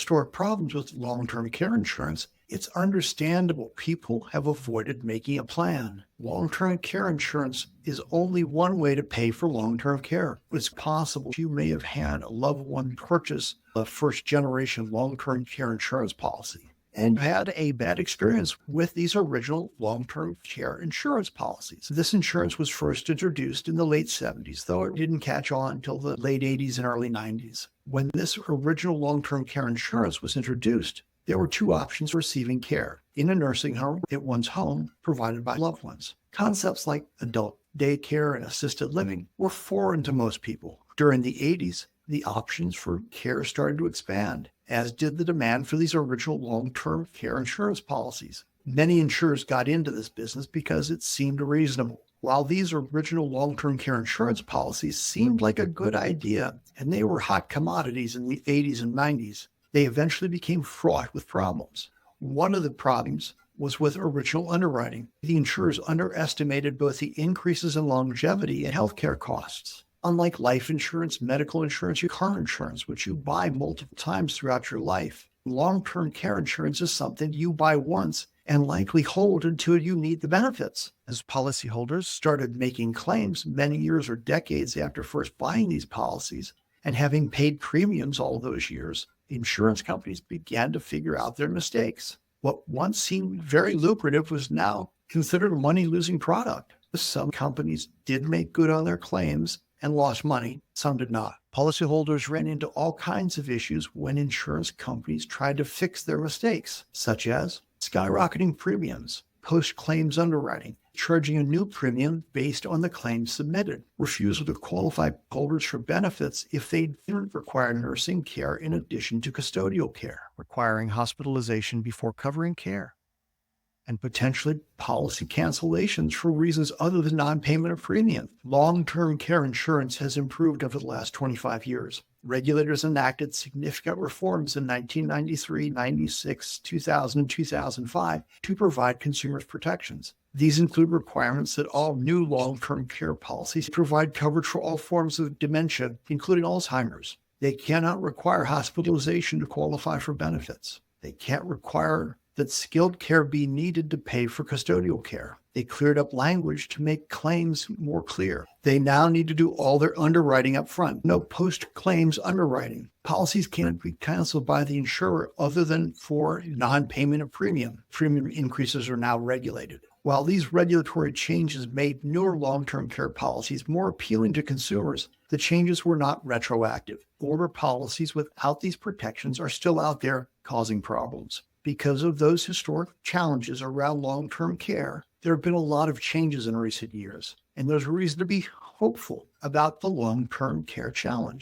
Historic problems with long-term care insurance, it's understandable people have avoided making a plan. Long-term care insurance is only one way to pay for long-term care. It's possible you may have had a loved one purchase a first-generation long-term care insurance policy and had a bad experience with these original long-term care insurance policies. This insurance was first introduced in the late 70s, though it didn't catch on until the late 80s and early 90s. When this original long-term care insurance was introduced, there were two options for receiving care: in a nursing home, at one's home, provided by loved ones. Concepts like adult daycare and assisted living were foreign to most people. During the 80s, the options for care started to expand, as did the demand for these original long-term care insurance policies. Many insurers got into this business because it seemed reasonable. While these original long-term care insurance policies seemed like a good idea, and they were hot commodities in the 80s and 90s, they eventually became fraught with problems. One of the problems was with original underwriting. The insurers underestimated both the increases in longevity and healthcare costs. Unlike life insurance, medical insurance, your car insurance, which you buy multiple times throughout your life, long-term care insurance is something you buy once and likely hold until you need the benefits. As policyholders started making claims many years or decades after first buying these policies and having paid premiums all those years, insurance companies began to figure out their mistakes. What once seemed very lucrative was now considered a money-losing product. Some companies did make good on their claims and lost money, some did not. Policyholders ran into all kinds of issues when insurance companies tried to fix their mistakes, such as skyrocketing premiums, post-claims underwriting, charging a new premium based on the claims submitted, refusal to qualify holders for benefits if they didn't require nursing care in addition to custodial care, requiring hospitalization before covering care, and potentially policy cancellations for reasons other than non-payment of premium. Long-term care insurance has improved over the last 25 years. Regulators enacted significant reforms in 1993, 96, 2000, and 2005 to provide consumers protections. These include requirements that all new long-term care policies provide coverage for all forms of dementia, including Alzheimer's. They cannot require hospitalization to qualify for benefits. They can't require that skilled care be needed to pay for custodial care. They cleared up language to make claims more clear. They now need to do all their underwriting up front. No post-claims underwriting. Policies can't be canceled by the insurer other than for non-payment of premium. Premium increases are now regulated. While these regulatory changes made newer long-term care policies more appealing to consumers, the changes were not retroactive. Older policies without these protections are still out there causing problems. Because of those historic challenges around long-term care, there have been a lot of changes in recent years, and there's reason to be hopeful about the long-term care challenge.